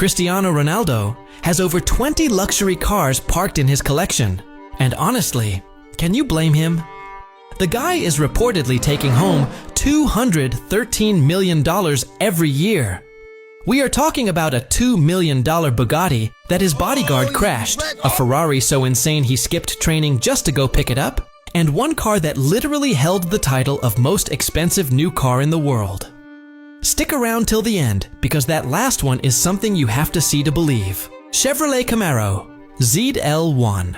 Cristiano Ronaldo has over 20 luxury cars parked in his collection. And honestly, can you blame him? The guy is reportedly taking home $213 million every year. We are talking about a $2 million Bugatti that his bodyguard crashed, a Ferrari so insane he skipped training just to go pick it up, and one car that literally held the title of most expensive new car in the world. Stick around till the end, because that last one is something you have to see to believe. Chevrolet Camaro ZL1.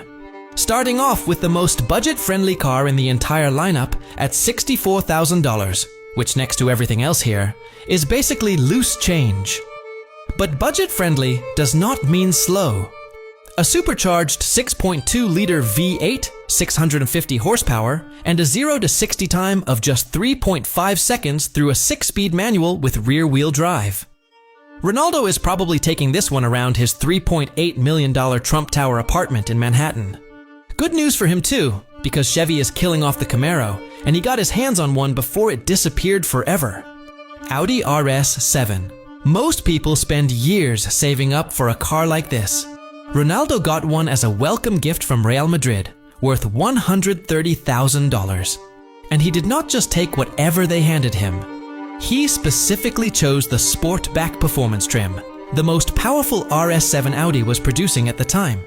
Starting off with the most budget-friendly car in the entire lineup at $64,000, which next to everything else here, is basically loose change. But budget-friendly does not mean slow. A supercharged 6.2-liter V8, 650 horsepower, and a 0 to 60 time of just 3.5 seconds through a 6-speed manual with rear-wheel drive. Ronaldo is probably taking this one around his $3.8 million Trump Tower apartment in Manhattan. Good news for him too, because Chevy is killing off the Camaro, and he got his hands on one before it disappeared forever. Audi RS7. Most people spend years saving up for a car like this. Ronaldo got one as a welcome gift from Real Madrid, worth $130,000. And he did not just take whatever they handed him. He specifically chose the Sportback performance trim, the most powerful RS7 Audi was producing at the time.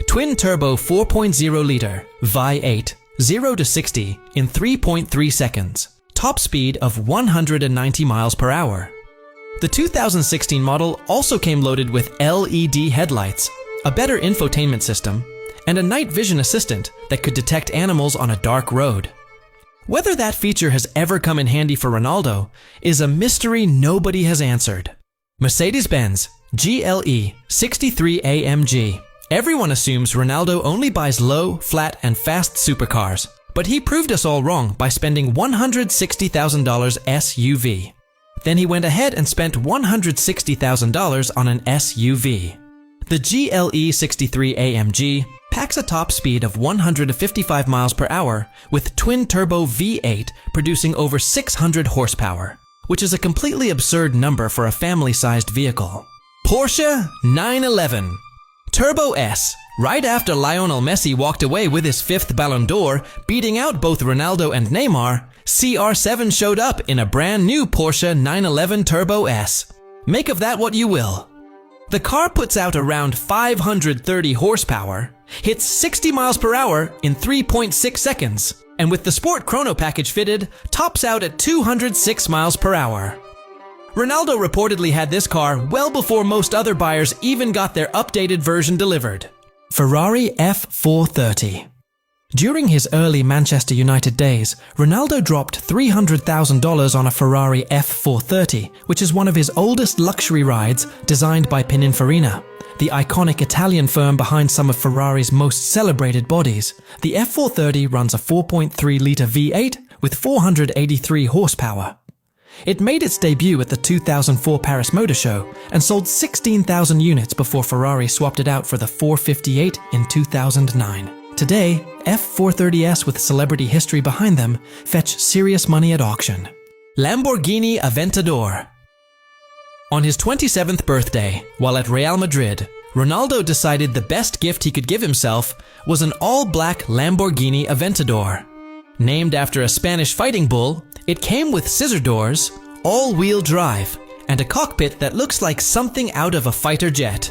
Twin-turbo 4.0-liter V8, 0 to 60 in 3.3 seconds. Top speed of 190 miles per hour. The 2016 model also came loaded with LED headlights, a better infotainment system, and a night vision assistant that could detect animals on a dark road. Whether that feature has ever come in handy for Ronaldo is a mystery nobody has answered. Mercedes-Benz GLE 63 AMG. Everyone assumes Ronaldo only buys low, flat, and fast supercars, but he proved us all wrong by spending $160,000 SUV. Then he went ahead and spent $160,000 on an SUV. The GLE 63 AMG packs a top speed of 155 miles per hour with twin-turbo V8 producing over 600 horsepower, which is a completely absurd number for a family-sized vehicle. Porsche 911. Turbo S. Right after Lionel Messi walked away with his 5th Ballon d'Or, beating out both Ronaldo and Neymar, CR7 showed up in a brand new Porsche 911 Turbo S. Make of that what you will. The car puts out around 530 horsepower, hits 60 miles per hour in 3.6 seconds, and with the Sport Chrono package fitted, tops out at 206 miles per hour. Ronaldo reportedly had this car well before most other buyers even got their updated version delivered. Ferrari F430. During his early Manchester United days, Ronaldo dropped $300,000 on a Ferrari F430, which is one of his oldest luxury rides, designed by Pininfarina, the iconic Italian firm behind some of Ferrari's most celebrated bodies. The F430 runs a 4.3-liter V8 with 483 horsepower. It made its debut at the 2004 Paris Motor Show and sold 16,000 units before Ferrari swapped it out for the 458 in 2009. Today, F430s with celebrity history behind them fetch serious money at auction. Lamborghini Aventador. On his 27th birthday, while at Real Madrid, Ronaldo decided the best gift he could give himself was an all-black Lamborghini Aventador. Named after a Spanish fighting bull, it came with scissor doors, all-wheel drive, and a cockpit that looks like something out of a fighter jet.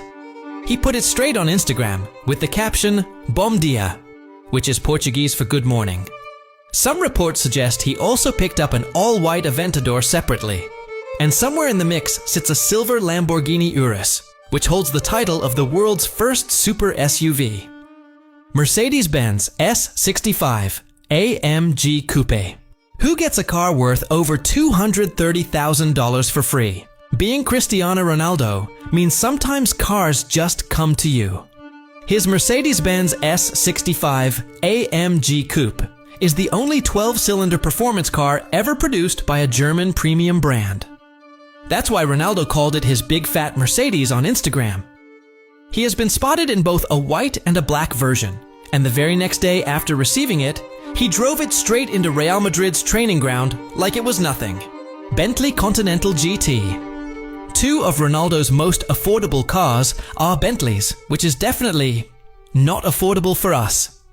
He put it straight on Instagram with the caption, "Bom dia," which is Portuguese for good morning. Some reports suggest he also picked up an all-white Aventador separately. And somewhere in the mix sits a silver Lamborghini Urus, which holds the title of the world's first super SUV. Mercedes-Benz S65 AMG Coupe. Who gets a car worth over $230,000 for free? Being Cristiano Ronaldo means sometimes cars just come to you. His Mercedes-Benz S65 AMG Coupe is the only 12-cylinder performance car ever produced by a German premium brand. That's why Ronaldo called it his big fat Mercedes on Instagram. He has been spotted in both a white and a black version, and the very next day after receiving it, he drove it straight into Real Madrid's training ground like it was nothing. Bentley Continental GT. Two of Ronaldo's most affordable cars are Bentleys, which is definitely not affordable for us.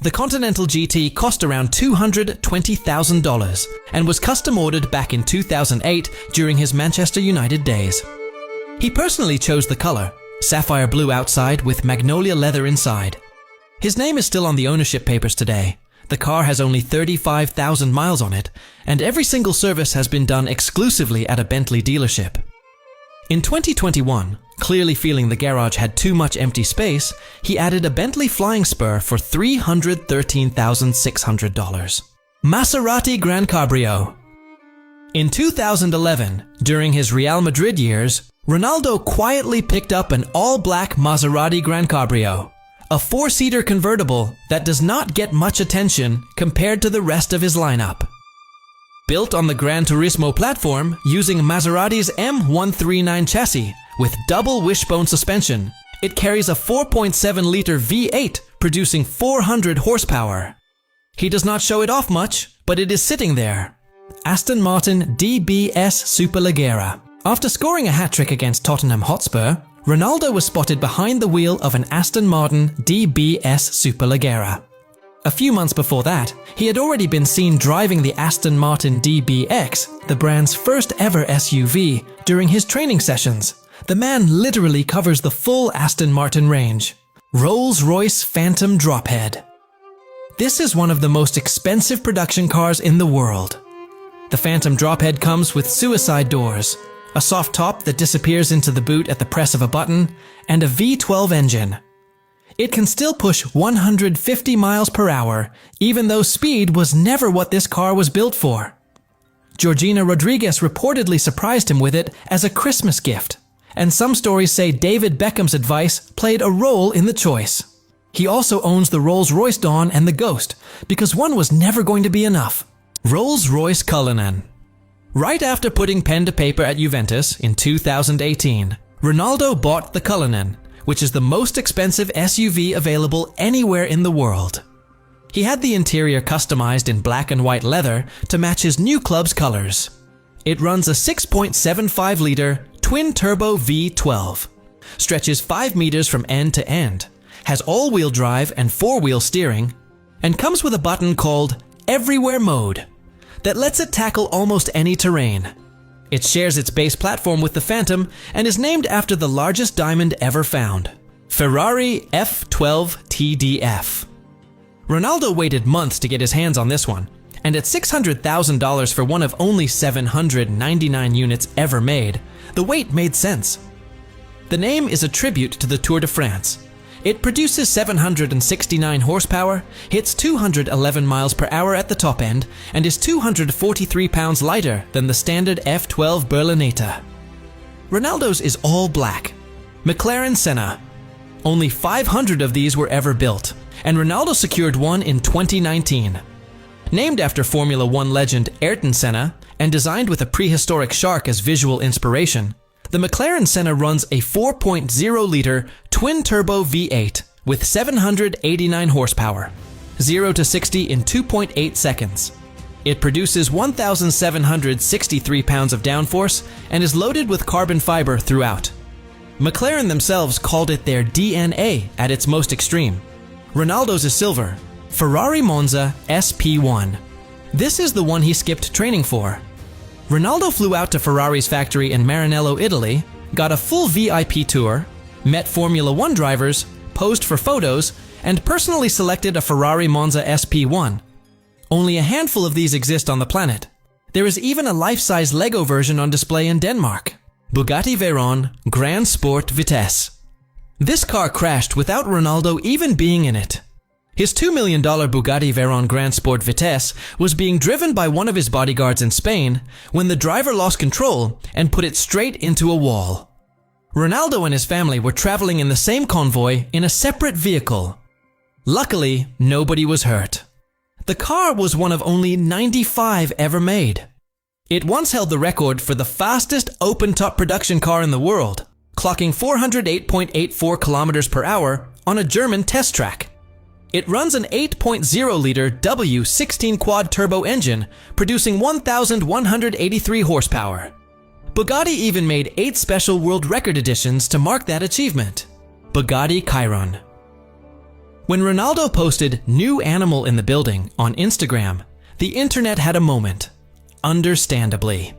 The Continental GT cost around $220,000 and was custom ordered back in 2008 during his Manchester United days. He personally chose the color, sapphire blue outside with magnolia leather inside. His name is still on the ownership papers today. The car has only 35,000 miles on it, and every single service has been done exclusively at a Bentley dealership. In 2021, clearly feeling the garage had too much empty space, he added a Bentley Flying Spur for $313,600. Maserati Gran Cabrio. In 2011, during his Real Madrid years, Ronaldo quietly picked up an all-black Maserati Gran Cabrio, a four-seater convertible that does not get much attention compared to the rest of his lineup. Built on the Gran Turismo platform using Maserati's M139 chassis with double wishbone suspension, it carries a 4.7-liter V8 producing 400 horsepower. He does not show it off much, but it is sitting there. Aston Martin DBS Superleggera. After scoring a hat-trick against Tottenham Hotspur, Ronaldo was spotted behind the wheel of an Aston Martin DBS Superleggera. A few months before that, he had already been seen driving the Aston Martin DBX, the brand's first ever SUV, during his training sessions. The man literally covers the full Aston Martin range. Rolls-Royce Phantom Drophead. This is one of the most expensive production cars in the world. The Phantom Drophead comes with suicide doors, a soft top that disappears into the boot at the press of a button, and a V12 engine. It can still push 150 miles per hour, even though speed was never what this car was built for. Georgina Rodriguez reportedly surprised him with it as a Christmas gift, and some stories say David Beckham's advice played a role in the choice. He also owns the Rolls-Royce Dawn and the Ghost, because one was never going to be enough. Rolls-Royce Cullinan. Right after putting pen to paper at Juventus in 2018, Ronaldo bought the Cullinan, which is the most expensive SUV available anywhere in the world. He had the interior customized in black and white leather to match his new club's colors. It runs a 6.75-liter twin-turbo V12, stretches 5 meters from end to end, has all-wheel drive and four-wheel steering, and comes with a button called Everywhere Mode that lets it tackle almost any terrain. It shares its base platform with the Phantom and is named after the largest diamond ever found, Ferrari F12 TDF. Ronaldo waited months to get his hands on this one, and at $600,000 for one of only 799 units ever made, the wait made sense. The name is a tribute to the Tour de France. It produces 769 horsepower, hits 211 miles per hour at the top end, and is 243 pounds lighter than the standard F12 Berlinetta. Ronaldo's is all black. McLaren Senna. Only 500 of these were ever built, and Ronaldo secured one in 2019. Named after Formula One legend Ayrton Senna, and designed with a prehistoric shark as visual inspiration, the McLaren Senna runs a 4.0-liter twin-turbo V8 with 789 horsepower, 0 to 60 in 2.8 seconds. It produces 1,763 pounds of downforce and is loaded with carbon fiber throughout. McLaren themselves called it their DNA at its most extreme. Ronaldo's is silver, Ferrari Monza SP1. This is the one he skipped training for. Ronaldo flew out to Ferrari's factory in Maranello, Italy, got a full VIP tour, met Formula One drivers, posed for photos, and personally selected a Ferrari Monza SP1. Only a handful of these exist on the planet. There is even a life-size Lego version on display in Denmark. Bugatti Veyron Grand Sport Vitesse. This car crashed without Ronaldo even being in it. His $2 million Bugatti Veyron Grand Sport Vitesse was being driven by one of his bodyguards in Spain when the driver lost control and put it straight into a wall. Ronaldo and his family were traveling in the same convoy in a separate vehicle. Luckily, nobody was hurt. The car was one of only 95 ever made. It once held the record for the fastest open-top production car in the world, clocking 408.84 kilometers per hour on a German test track. It runs an 8.0-liter W16 quad turbo engine, producing 1,183 horsepower. Bugatti even made 8 special world record editions to mark that achievement. Bugatti Chiron. When Ronaldo posted "new animal in the building" on Instagram, the internet had a moment. Understandably.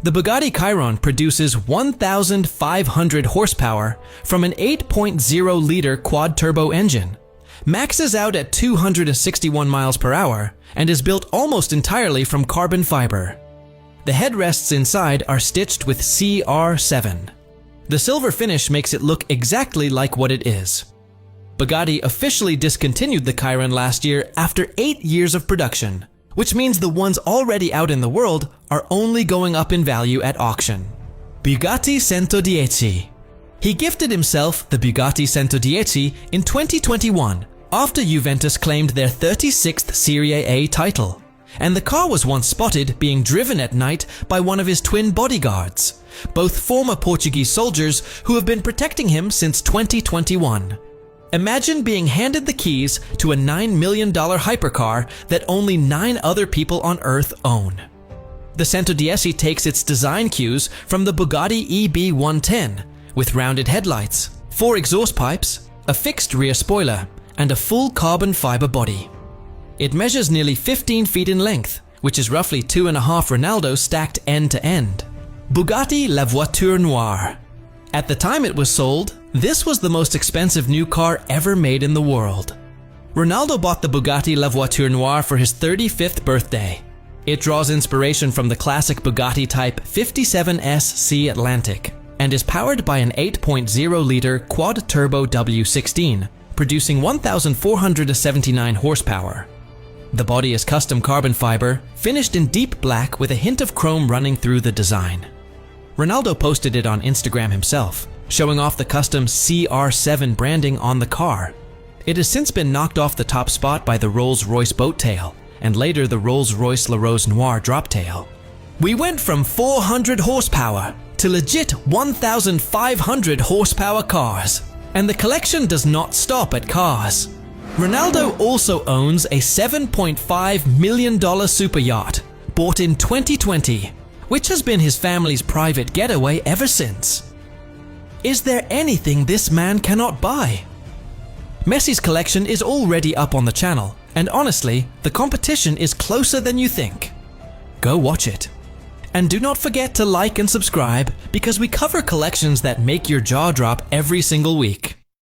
The Bugatti Chiron produces 1,500 horsepower from an 8.0-liter quad-turbo engine, maxes out at 261 miles per hour, and is built almost entirely from carbon fiber. The headrests inside are stitched with CR7. The silver finish makes it look exactly like what it is. Bugatti officially discontinued the Chiron last year after 8 years of production, which means the ones already out in the world are only going up in value at auction. Bugatti 110. He gifted himself the Bugatti 110 in 2021 after Juventus claimed their 36th Serie A title, and the car was once spotted being driven at night by one of his twin bodyguards, both former Portuguese soldiers who have been protecting him since 2021. Imagine being handed the keys to a $9 million hypercar that only 9 other people on Earth own. The 110 takes its design cues from the Bugatti EB110, with rounded headlights, 4 exhaust pipes, a fixed rear spoiler, and a full carbon fiber body. It measures nearly 15 feet in length, which is roughly 2.5 Ronaldo stacked end to end. Bugatti La Voiture Noire. At the time it was sold, this was the most expensive new car ever made in the world. Ronaldo bought the Bugatti La Voiture Noire for his 35th birthday. It draws inspiration from the classic Bugatti Type 57SC Atlantic and is powered by an 8.0-liter quad-turbo W16, producing 1,479 horsepower. The body is custom carbon fiber, finished in deep black with a hint of chrome running through the design. Ronaldo posted it on Instagram himself, showing off the custom CR7 branding on the car. It has since been knocked off the top spot by the Rolls-Royce boat tail, and later the Rolls-Royce La Rose Noire drop tail. We went from 400 horsepower to legit 1,500 horsepower cars, and the collection does not stop at cars. Ronaldo also owns a $7.5 million super yacht, bought in 2020, which has been his family's private getaway ever since. Is there anything this man cannot buy? Messi's collection is already up on the channel, and honestly, the competition is closer than you think. Go watch it. And do not forget to like and subscribe, because we cover collections that make your jaw drop every single week.